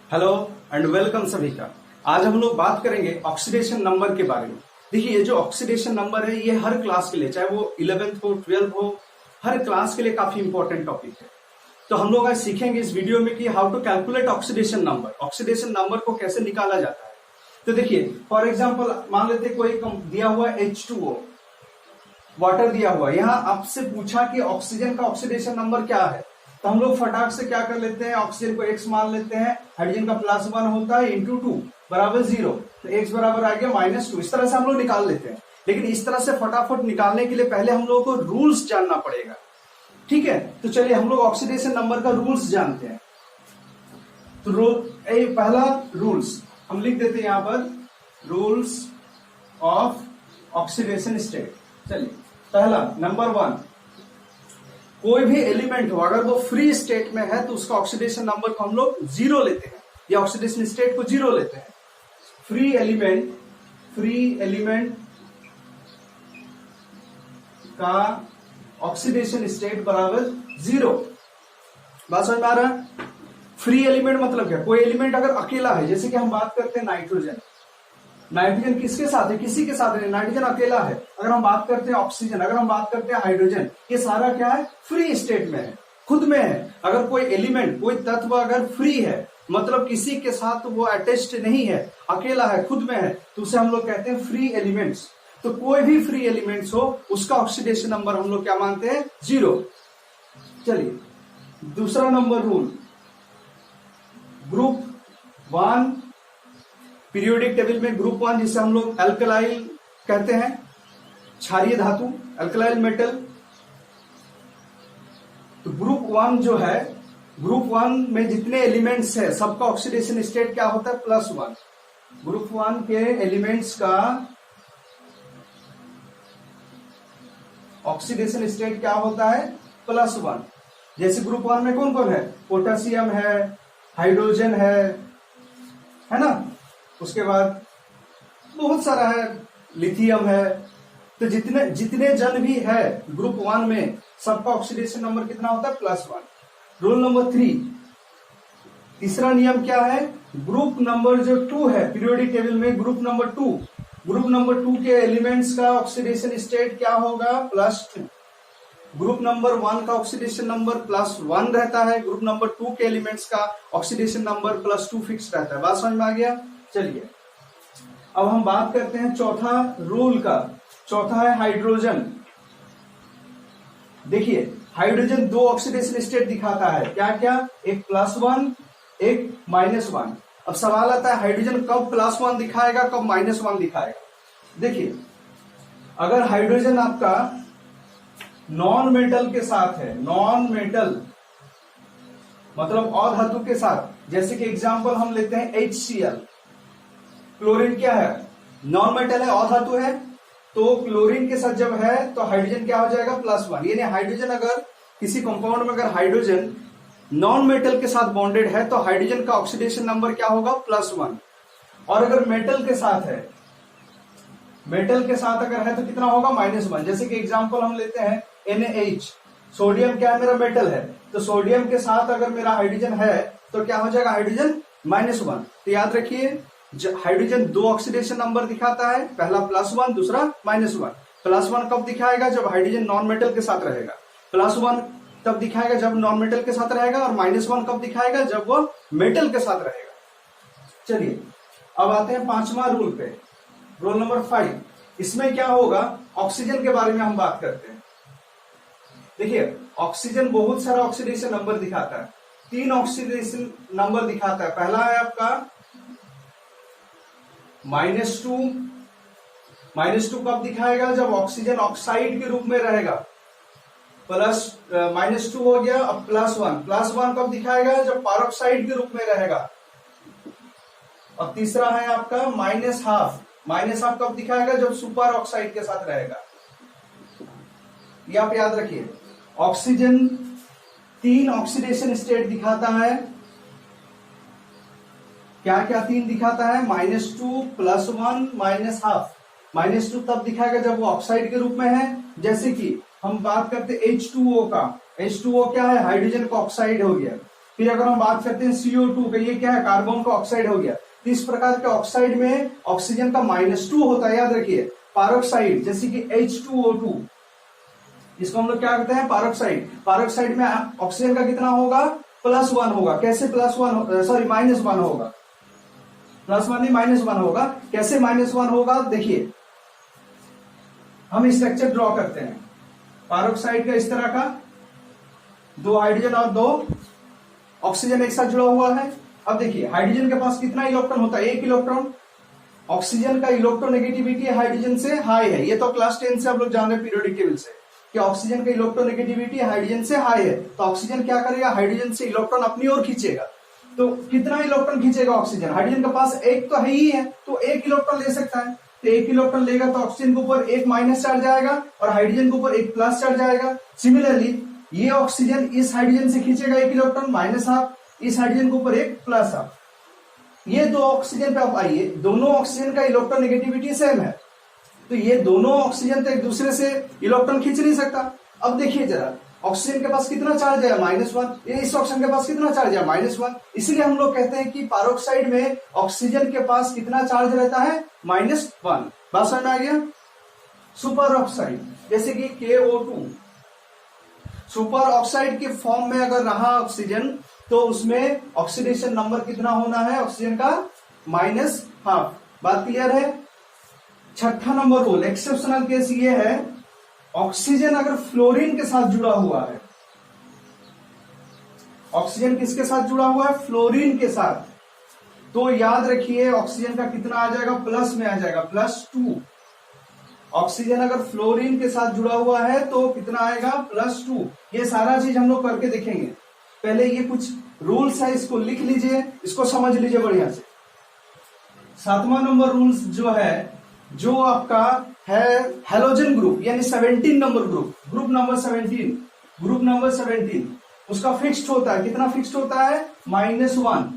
Hello and welcome सभी का। आज हम लोग बात करेंगे ऑक्सीडेशन नंबर के बारे में। देखिए, ये जो ऑक्सीडेशन नंबर है ये हर क्लास के लिए, चाहे वो 11th हो 12th हो, हर क्लास के लिए काफी इंपॉर्टेंट टॉपिक है। तो हम लोग आज सीखेंगे इस वीडियो में कि how to calculate oxidation number, oxidation number को कैसे निकाला जाता है। तो देखिए, फॉर एग्जाम्पल मान लेते कोई दिया हुआ H2O वाटर दिया हुआ, यहाँ आपसे पूछा कि ऑक्सीजन का ऑक्सीडेशन नंबर क्या है, तो हम लोग फटाक से क्या कर लेते हैं, ऑक्सीजन को x मान लेते हैं, हाइड्रोजन का +1 होता है इंटू 2 बराबर 0, तो x बराबर आ गया -2। इस तरह से हम लोग निकाल लेते हैं। लेकिन इस तरह से फटाफट निकालने के लिए पहले हम लोगों को रूल्स जानना पड़ेगा। ठीक है, तो चलिए हम लोग ऑक्सीडेशन नंबर का रूल्स जानते हैं। तो पहला रूल्स हम लिख देते हैं यहां पर, रूल्स ऑफ ऑक्सीडेशन स्टेट। चलिए पहला, नंबर 1, कोई भी एलिमेंट हो अगर वो फ्री स्टेट में है तो उसका ऑक्सीडेशन नंबर को हम लोग 0 लेते हैं, या ऑक्सीडेशन स्टेट को 0 लेते हैं। फ्री एलिमेंट का ऑक्सीडेशन स्टेट बराबर 0। बात समझ में आ रहा है? फ्री एलिमेंट मतलब क्या, कोई एलिमेंट अगर अकेला है, जैसे कि हम बात करते हैं नाइट्रोजन, नाइट्रोजन किसके साथ है, किसी के साथ नहीं, नाइट्रोजन अकेला है। अगर हम बात करते हैं ऑक्सीजन, अगर हम बात करते हैं हाइड्रोजन, ये सारा क्या है, फ्री स्टेट में है, खुद में है। अगर कोई एलिमेंट, कोई तत्व अगर फ्री है, मतलब किसी के साथ वो अटैच्ड नहीं है, अकेला है, खुद में है, तो उसे हम लोग कहते हैं फ्री एलिमेंट्स। तो कोई भी फ्री एलिमेंट्स हो उसका ऑक्सीडेशन नंबर हम लोग क्या मानते हैं, 0। चलिए दूसरा number rule, group 1 periodic table में ग्रुप 1 जिसे हम लोग अल्कलाइल कहते हैं, क्षारीय धातु, अल्कलाइल मेटल। तो ग्रुप 1 जो है, ग्रुप 1 में जितने एलिमेंट्स है सबका ऑक्सीडेशन स्टेट क्या होता है, +1। ग्रुप 1 के एलिमेंट्स का ऑक्सीडेशन स्टेट क्या होता है, +1। जैसे ग्रुप 1 में कौन कौन है, पोटेशियम है, हाइड्रोजन है ना, उसके बाद बहुत सारा है, लिथियम है। तो जितने जन भी है ग्रुप 1 में सबका ऑक्सीडेशन नंबर कितना होता है, +1। रूल नंबर 3, तीसरा नियम क्या है, ग्रुप नंबर जो 2 है पीरियोडिक टेबल में, ग्रुप नंबर 2 के एलिमेंट्स का ऑक्सीडेशन स्टेट क्या होगा, +2। ग्रुप नंबर 1 का ऑक्सीडेशन नंबर +1 रहता है, ग्रुप नंबर 2 के एलिमेंट्स का ऑक्सीडेशन नंबर +2 फिक्स रहता है। बात समझ में आ गया? चलिए अब हम बात करते हैं चौथा रूल का। चौथा है हाइड्रोजन। देखिए, हाइड्रोजन 2 ऑक्सीडेशन स्टेट दिखाता है, क्या क्या, एक +1 एक -1। अब सवाल आता है हाइड्रोजन कब +1 दिखाएगा, कब -1 दिखाएगा। देखिए, अगर हाइड्रोजन आपका नॉन मेटल के साथ है, नॉन मेटल मतलब अधातु के साथ, जैसे कि एग्जांपल हम लेते हैं HCl, क्लोरीन क्या है, नॉन मेटल है, अधातु है, तो क्लोरीन के साथ जब है तो हाइड्रोजन क्या हो जाएगा, +1। यानी हाइड्रोजन अगर किसी कंपाउंड में अगर हाइड्रोजन नॉन मेटल के साथ बॉन्डेड है तो हाइड्रोजन का ऑक्सीडेशन नंबर क्या होगा, +1। और अगर मेटल के साथ है, मेटल के साथ अगर है तो कितना होगा, -1। जैसे कि एग्जांपल हम लेते हैं NaH, सोडियम क्या है, मेरा मेटल है, तो सोडियम के साथ अगर मेरा हाइड्रोजन है तो क्या हो जाएगा, हाइड्रोजन -1। तो याद रखिए, हाइड्रोजन 2 ऑक्सीडेशन नंबर दिखाता है, पहला +1 दूसरा -1। +1 कब दिखाएगा, जब हाइड्रोजन नॉन मेटल के साथ रहेगा, +1 तब दिखाएगा जब नॉन मेटल के साथ रहेगा, और -1 कब दिखाएगा, जब वो मेटल के साथ रहेगा। चलिए अब आते हैं 5वां रूल पे, रूल नंबर 5। इसमें क्या होगा, ऑक्सीजन के बारे में हम बात करते हैं। देखिए, ऑक्सीजन बहुत सारा ऑक्सीडेशन नंबर दिखाता है, 3 ऑक्सीडेशन नंबर दिखाता है। पहला है आपका -2 कब दिखाएगा, जब ऑक्सीजन ऑक्साइड के रूप में रहेगा, -2 हो गया। अब +1 कब दिखाएगा, जब पैरोक्साइड के रूप में रहेगा। और तीसरा है आपका -12 कब दिखाएगा, जब सुपर ऑक्साइड के साथ रहेगा। ये आप याद रखिए, ऑक्सीजन 3 ऑक्सीडेशन स्टेट दिखाता है। क्या क्या 3 दिखाता है, -2 +1 -12। -2 तब दिखाएगा जब वो ऑक्साइड के रूप में है, जैसे कि हम बात करते H2O का, H2O क्या है, हाइड्रोजन का ऑक्साइड हो गया, फिर अगर हम बात करते हैं CO2 का, ये क्या है, कार्बन का ऑक्साइड हो गया। तो इस प्रकार के ऑक्साइड में ऑक्सीजन का -2 होता है, याद रखिए। पैरोक्साइड जैसे कि H2O2, इसको हम लोग क्या कहते हैं, पैरोक्साइड। पैरोक्साइड में ऑक्सीजन का कितना होगा, +1 होगा। कैसे +1, सॉरी -1 होगा, +1 नहीं -1 होगा। कैसे -1 होगा, देखिए हम स्ट्रक्चर ड्रॉ करते हैं पैरोक्साइड का, इस तरह का, 2 हाइड्रोजन और 2 ऑक्सीजन एक साथ जुड़ा हुआ है। अब देखिए हाइड्रोजन के पास कितना इलेक्ट्रॉन होता है, 1 इलेक्ट्रॉन। ऑक्सीजन का इलेक्ट्रोनेगेटिविटी हाइड्रोजन से हाई है, ये तो क्लास 10 से आप लोग जान रहे हैं पीरियोडिक टेबल से, कि ऑक्सीजन का इलेक्ट्रोनेगेटिविटी हाइड्रोजन से हाई है। तो ऑक्सीजन क्या करेगा, हाइड्रोजन से इलेक्ट्रॉन अपनी ओर खींचेगा। तो कितना इलेक्ट्रॉन खींचेगा ऑक्सीजन, हाइड्रोजन के पास 1 तो है ही है, तो 1 इलेक्ट्रॉन ले सकता है। तो 1 इलेक्ट्रॉन लेगा तो ऑक्सीजन के ऊपर 1 माइनस चार्ज आएगा और हाइड्रोजन के ऊपर 1 प्लस चार्ज आएगा। सिमिलरली ये ऑक्सीजन इस हाइड्रोजन से खींचेगा 1 इलेक्ट्रॉन -1, इस हाइड्रोजन के ऊपर 1 +1। ये 2 ऑक्सीजन पे आप आइए, दोनों ऑक्सीजन का इलेक्ट्रोनेगेटिविटी सेम है, तो ये दोनों ऑक्सीजन तो एक दूसरे से इलेक्ट्रॉन खींच नहीं सकता। अब देखिए जरा, ऑक्सीजन के पास कितना चार्ज है, -1, इस ऑक्सीजन के पास कितना चार्ज है, -1। इसलिए हम लोग कहते हैं कि पैरोक्साइड में ऑक्सीजन के पास कितना चार्ज रहता है, -1। बात समझ में आ गया। सुपर ऑक्साइड जैसे कि KO2, सुपर ऑक्साइड के फॉर्म में अगर रहा ऑक्सीजन, तो उसमें ऑक्सीडेशन नंबर कितना होना है ऑक्सीजन का, -1/2। बात क्लियर है। छठा नंबर रूल, एक्सेप्शनल केस ये है, ऑक्सीजन अगर फ्लोरीन के साथ जुड़ा हुआ है, ऑक्सीजन किसके साथ जुड़ा हुआ है, फ्लोरीन के साथ, तो याद रखिए ऑक्सीजन का कितना आ जाएगा, प्लस में आ जाएगा, +2। ऑक्सीजन अगर फ्लोरीन के साथ जुड़ा हुआ है तो कितना आएगा, +2। ये सारा चीज हम लोग करके देखेंगे। पहले ये कुछ रूल्स है, इसको लिख लीजिए, इसको समझ लीजिए बढ़िया से। 7वां नंबर रूल्स जो है, जो आपका है हेलोजन ग्रुप, यानी 17 नंबर ग्रुप नंबर 17, उसका फिक्स्ड होता है, कितना फिक्स्ड होता है, -1।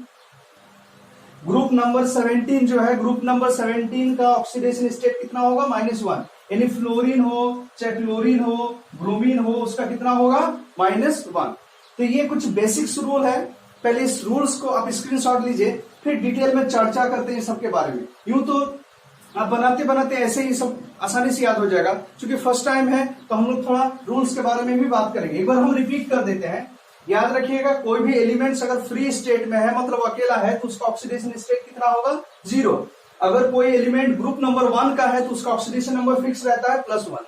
ग्रुप नंबर 17 जो है, ग्रुप नंबर 17 का ऑक्सीडेशन स्टेट कितना होगा, -1। यानी फ्लोरीन हो चाहे क्लोरीन हो, ब्रोमीन हो, उसका कितना होगा, -1। तो ये कुछ बेसिक्स रूल है, पहले इस रूल्स को आप स्क्रीनशॉट लीजिए, फिर डिटेल में चर्चा करते हैं सबके बारे में। यूं तो आप बनाते बनाते ऐसे ही सब आसानी से याद हो जाएगा, क्योंकि फर्स्ट टाइम है तो हम लोग थोड़ा रूल्स के बारे में भी बात करेंगे। एक बार हम रिपीट कर देते हैं, याद रखिएगा, कोई भी एलिमेंट्स अगर फ्री स्टेट में है, मतलब अकेला है, तो उसका ऑक्सीडेशन स्टेट कितना होगा, 0। अगर कोई एलिमेंट ग्रुप नंबर 1 का है तो उसका ऑक्सीडेशन नंबर फिक्स रहता है, +1।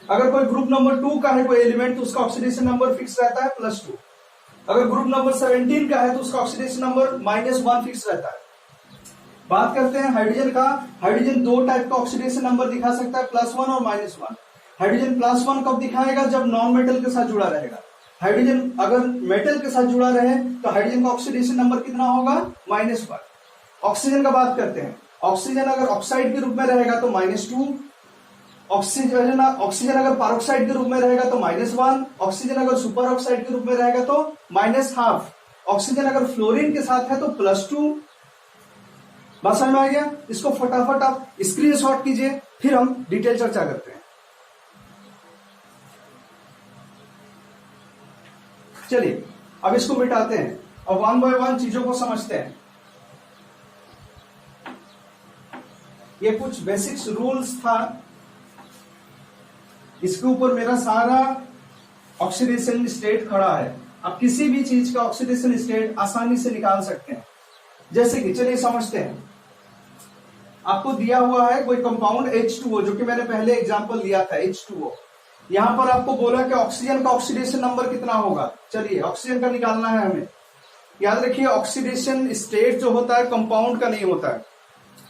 अगर कोई ग्रुप नंबर 2 का है कोई एलिमेंट, तो उसका ऑक्सीडेशन नंबर फिक्स रहता है, +2। अगर ग्रुप नंबर 17 का है तो उसका ऑक्सीडेशन नंबर -1 फिक्स रहता है। बात करते हैं हाइड्रोजन का। हाइड्रोजन 2 टाइप का ऑक्सीडेशन नंबर दिखा सकता है, +1 और -1। हाइड्रोजन +1 कब दिखाएगा, जब नॉन मेटल के साथ जुड़ा रहेगा। हाइड्रोजन अगर मेटल के साथ जुड़ा रहे तो हाइड्रोजन का ऑक्सीडेशन नंबर कितना होगा, -1। ऑक्सीजन का बात करते हैं, ऑक्सीजन अगर ऑक्साइड के रूप में रहेगा तो -2, ऑक्सीजन अगर पैरोक्साइड के रूप में रहेगा तो -1, ऑक्सीजन अगर सुपर ऑक्साइड के रूप में रहेगा तो -1/2, ऑक्सीजन अगर फ्लोरीन के साथ है तो +2। बात समझ में आ गया। इसको फटाफट आप स्क्रीनशॉट कीजिए, फिर हम डिटेल चर्चा करते हैं। चलिए अब इसको मिटाते हैं और 1 बाय 1 चीजों को समझते हैं। ये कुछ बेसिक्स रूल्स था, इसके ऊपर मेरा सारा ऑक्सीडेशन स्टेट खड़ा है। आप किसी भी चीज का ऑक्सीडेशन स्टेट आसानी से निकाल सकते हैं। जैसे कि चलिए समझते हैं, आपको दिया हुआ है कोई कंपाउंड H2O, जो कि मैंने पहले एग्जांपल दिया था H2O। यहां पर आपको बोला कि ऑक्सीजन का ऑक्सीडेशन नंबर कितना होगा। चलिए ऑक्सीजन का निकालना है हमें। याद रखिए ऑक्सीडेशन स्टेट जो होता है कंपाउंड का नहीं होता है,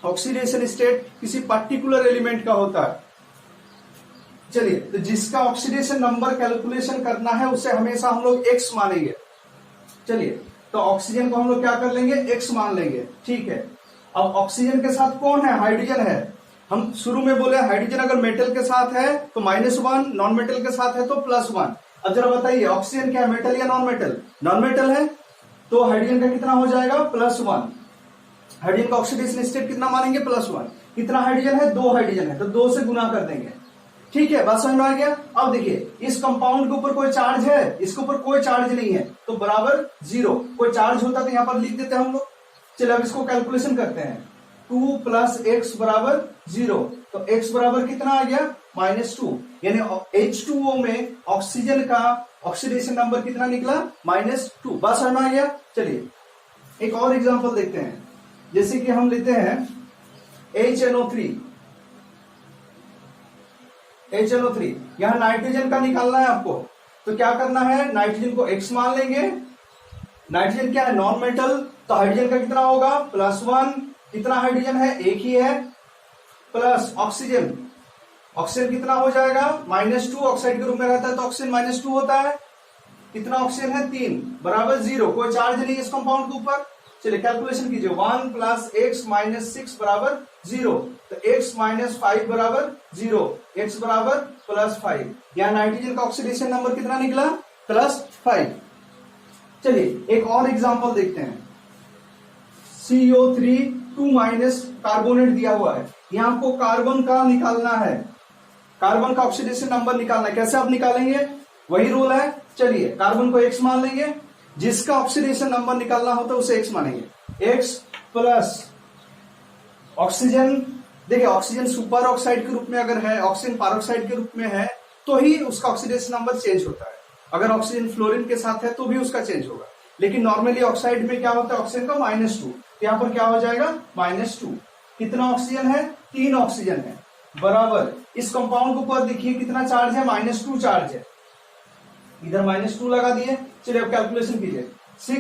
ऑक्सीडेशन स्टेट किसी पर्टिकुलर एलिमेंट का होता है। चलिए, तो जिसका ऑक्सीडेशन नंबर कैलकुलेशन करना है उसे हमेशा हम लोग x मानेंगे। चलिए, तो ऑक्सीजन को हम लोग क्या कर लेंगे, x मान लेंगे, ठीक है। अब ऑक्सीजन के साथ कौन है, हाइड्रोजन है। हम शुरू में बोले हाइड्रोजन अगर मेटल के साथ है तो -1, नॉन मेटल के साथ है तो +1। अब जरा बताइए ऑक्सीजन क्या है, मेटल या नॉन मेटल, नॉन मेटल है, तो हाइड्रोजन का कितना हो जाएगा, +1। हाइड्रोजन का ऑक्सीडेशन स्टेट कितना मानेंगे, +1। कितना हाइड्रोजन है, 2 हाइड्रोजन है, तो 2 से गुना कर देंगे। ठीक है, बात समझ में आ गया। अब देखिए इस कंपाउंड के ऊपर कोई चार्ज है, इसके ऊपर कोई चार्ज नहीं है, तो बराबर 0। कोई चार्ज होता तो यहां पर लिख देते हम लोग। चलिए अब इसको कैलकुलेशन करते हैं। 2 + x बराबर 0, तो x बराबर कितना आ गया -2, यानी H2O में ऑक्सीजन का ऑक्सीडेशन नंबर कितना निकला -2। बात समझ में आ गया। चलिए एक और एग्जांपल देखते हैं, जैसे कि हम लेते हैं HNO3। यहां नाइट्रोजन का निकालना है आपको, तो क्या करना है, नाइट्रोजन को x मान लेंगे। नाइट्रोजन क्या है, नॉन मेटल, तो हाइड्रोजन का कितना होगा +1। कितना हाइड्रोजन है, एक ही है, प्लस ऑक्सीजन। ऑक्सीजन कितना हो जाएगा -2, ऑक्साइड के रूप में रहता है तो ऑक्सीजन -2 होता है। कितना ऑक्सीजन है 3, बराबर 0। कोई चार्ज नहीं है इस कंपाउंड के ऊपर। चलिए कैलकुलेशन कीजिए। 1 + x - 6 बराबर 0, तो x - 5 बराबर 0, x बराबर +5। यहाँ नाइट्रोजन का ऑक्सीडेशन नंबर कितना निकला +5। चलिए एक और एग्जांपल देखते हैं। CO3 2- कार्बोनेट दिया हुआ है, यहाँ आपको कार्बन का निकालना है, कार्बन का ऑक्सीडेशन नंबर निकालना है। कैसे आप निकालेंगे, वही रूल है। चलिए कार्बन को x मान लेंगे, जिसका ऑक्सीडेशन नंबर निकालना होता है उसे x मानेंगे। x प्लस ऑक्सीजन, देखिए ऑक्सीजन सुपर ऑक्साइड के रूप में अगर है, ऑक्सीजन पैरोक्साइड के रूप में है, तो ही उसका ऑक्सीडेशन नंबर चेंज होता है। अगर ऑक्सीजन फ्लोरीन के साथ है तो भी उसका चेंज होगा, लेकिन नॉर्मली ऑक्साइड में क्या होता है, ऑक्सीजन का -2, तो यहां पर क्या हो जाएगा -2। कितना ऑक्सीजन है, 3 ऑक्सीजन है, बराबर इस कंपाउंड के ऊपर देखिए कितना चार्ज है, -2 चार्ज है, इधर -2 लगा दिए। चलिए अब कैलकुलेशन कीजिए। 6 -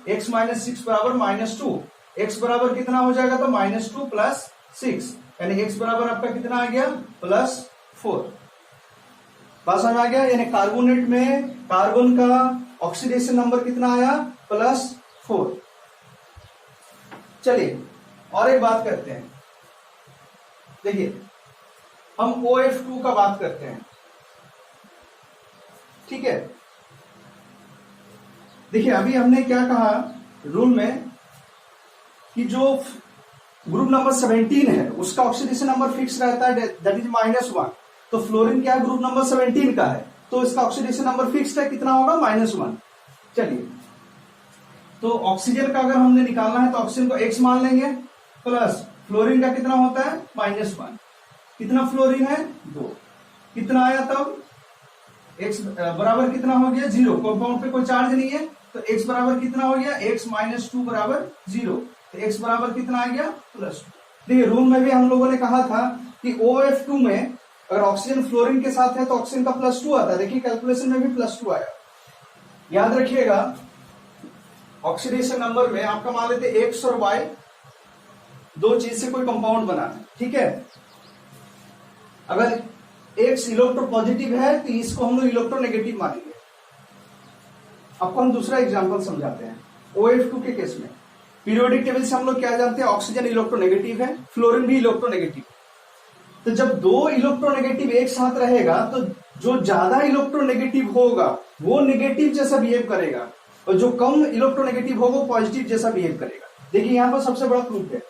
x - 6 बराबर -2, x बराबर कितना हो जाएगा, तो -2 + 6, यानी x बराबर आपका कितना आ गया +4। बात समझ आ गया। यानी कार्बोनेट में कार्बन का ऑक्सीडेशन नंबर कितना आया +4। चलिए और एक बात करते हैं, देखिए हम OF2 का बात करते हैं, ठीक है। देखिए अभी हमने क्या कहा रूल में कि जो ग्रुप नंबर 17 है उसका ऑक्सीडेशन नंबर फिक्स रहता है, दैट इज -1। तो फ्लोरीन क्या ग्रुप नंबर 17 का है, तो इसका ऑक्सीडेशन नंबर फिक्स्ड है, कितना होगा -1। चलिए तो ऑक्सीजन का अगर हमने निकालना है तो ऑक्सीजन को x मान लेंगे, प्लस फ्लोरीन का कितना होता है -1। कितना फ्लोरीन है 2, कितना आया तब x बराबर कितना हो गया 0। कंपाउंड पे कोई चार्ज नहीं है, तो x बराबर कितना हो गया, x - 2 बराबर 0, तो x बराबर कितना आ गया +2। देखिए रूल में भी हम लोगों ने कहा था कि OF2 में अगर ऑक्सीजन फ्लोरीन के साथ है तो ऑक्सीजन का +2 आता है। देखिए कैलकुलेशन में भी +2 आया। याद रखिएगा ऑक्सीडेशन नंबर में आपका मान लेते x और y, दो चीज से कोई कंपाउंड बना है, ठीक है। अगर x इलेक्ट्रोपॉजिटिव है तो इसको हम लोग इलेक्ट्रोनेगेटिव मानेंगे। आपको हम दूसरा एग्जांपल समझाते हैं। OF2 के केस में पीरियोडिक टेबल से हम लोग क्या जानते हैं, ऑक्सीजन इलेक्ट्रोनेगेटिव है, फ्लोरीन भी इलेक्ट्रोनेगेटिव। तो जब दो इलेक्ट्रोनेगेटिव एक साथ रहेगा तो जो ज्यादा इलेक्ट्रोनेगेटिव होगा वो नेगेटिव जैसा बिहेव करेगा, और जो कम इलेक्ट्रोनेगेटिव होगा वो पॉजिटिव जैसा बिहेव करेगा। देखिए यहाँ पर सबसे बड़ा प्रूफ है,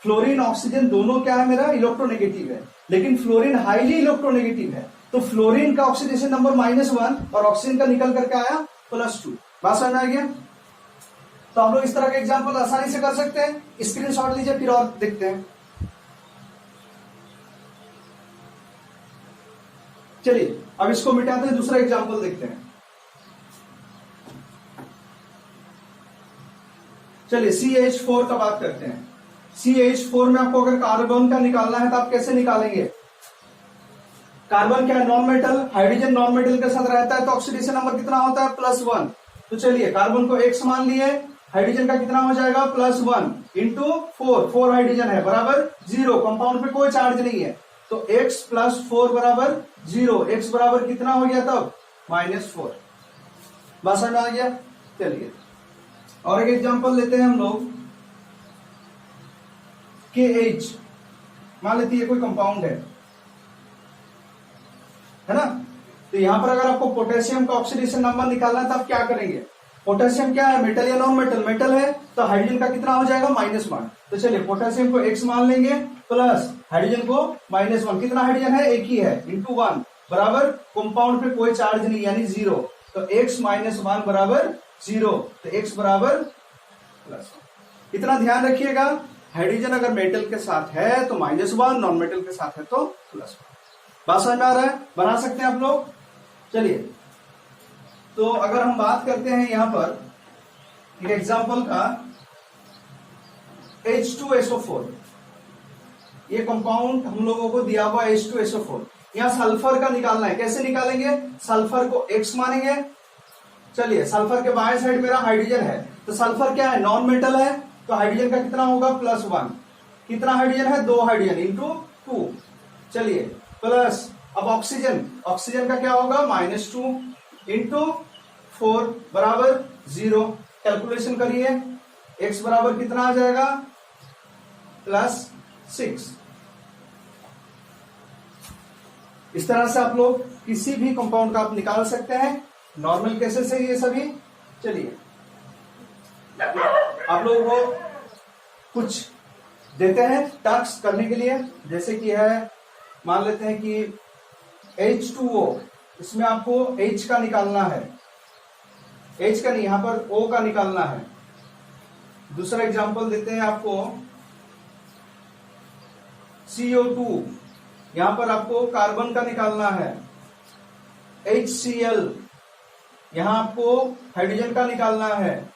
फ्लोरीन ऑक्सीजन दोनों क्या है, मेरा इलेक्ट्रोनेगेटिव है, लेकिन फ्लोरीन हाईली इलेक्ट्रोनेगेटिव है, तो फ्लोरीन का ऑक्सीडेशन नंबर -1 और ऑक्सीजन का निकल करके आया +2। बात समझ में आ गया। तो आप लोग इस तरह के एग्जाम्पल आसानी से कर सकते हैं। स्क्रीनशॉट लीजिए फिर और देखते हैं। चलिए अब इसको मिटाते हैं, दूसरा एग्जाम्पल देखते हैं। चलिए CH4 का बात करते हैं। CH4 में आपको अगर कार्बन का निकालना है तो आप कैसे निकालेंगे, कार्बन क्या है non metal, hydrogen non metal के साथ रहता है तो ऑक्सीडेशन नंबर कितना होता है +1। तो चलिए कार्बन को x मान लिए, हाइड्रोजन का कितना हो जाएगा +1 इंटू 4 हाइड्रोजन है बराबर 0। कंपाउंड पे कोई चार्ज नहीं है, तो x + 4 बराबर 0, x बराबर कितना हो गया तब -4। बात समझ में आ गया। चलिए और एक एग्जांपल लेते हैं हम लोग। KH मान लेते हैं कोई कंपाउंड है ना। तो यहां पर अगर आपको पोटेशियम का ऑक्सीडेशन नंबर निकालना है तो आप क्या करेंगे, पोटेशियम क्या है, मेटल या नॉन मेटल? मेटल है, तो हाइड्रोजन का कितना हो जाएगा, -1। तो चलिए पोटेशियम को x मान लेंगे प्लस हाइड्रोजन को -1। कितना हाइड्रोजन है, एक ही है, इंटू 1 बराबर कंपाउंड पे कोई चार्ज नहीं यानी 0, तो x -1 बराबर 0, तो x बराबर +1। इतना ध्यान रखिएगा, हाइड्रोजन अगर मेटल के साथ है तो -1, नॉन मेटल के साथ है तो +1। बात समझ में आ रहा है? बना सकते हैं आप लोग। चलिए, तो अगर हम बात करते हैं यहां पर एक एग्जांपल का, H2SO4, ये कंपाउंड हम लोगों को दिया हुआ H2SO4। यहां सल्फर का निकालना है। कैसे निकालेंगे? सल्फर को x मानेंगे। चलिए, सल्फर के बाएं साइड मेरा हाइड्रोजन है, तो सल्फर क्या है, नॉन मेटल है, तो हाइड्रोजन का कितना होगा, +1। कितना हाइड्रोजन है, 2 हाइड्रोजन इंटू 2। चलिए, प्लस अब ऑक्सीजन, ऑक्सीजन का क्या होगा, -2 इंटू 4 बराबर 0। कैलकुलेशन करिए, x बराबर कितना आ जाएगा, +6। इस तरह से आप लोग किसी भी कंपाउंड का आप निकाल सकते हैं। नॉर्मल केसेस है ये सभी। चलिए, आप लोगों को कुछ देते हैं टास्क करने के लिए, जैसे कि है, मान लेते हैं कि H2O, इसमें आपको H का निकालना है, H का नहीं, यहां पर O का निकालना है। दूसरा एग्जांपल देते हैं आपको, CO2, यहां पर आपको कार्बन का निकालना है। HCl, यहां आपको हाइड्रोजन का निकालना है।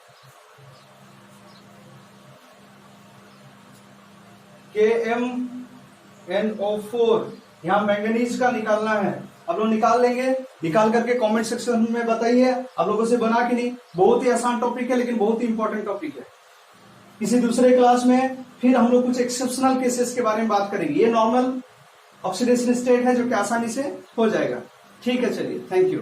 KMnO4, यहां मैंगनीज का निकालना है। आप लोग निकाल लेंगे, निकाल करके कमेंट सेक्शन में बताइए आप लोगों से बना कि नहीं। बहुत ही आसान टॉपिक है, लेकिन बहुत ही इंपॉर्टेंट टॉपिक है। किसी दूसरे क्लास में फिर हम लोग कुछ एक्सेप्शनल केसेस के बारे में बात करेंगे। ये नॉर्मल ऑक्सीडेशन स्टेट है जो कि आसानी से हो जाएगा। ठीक है, चलिए, थैंक यू।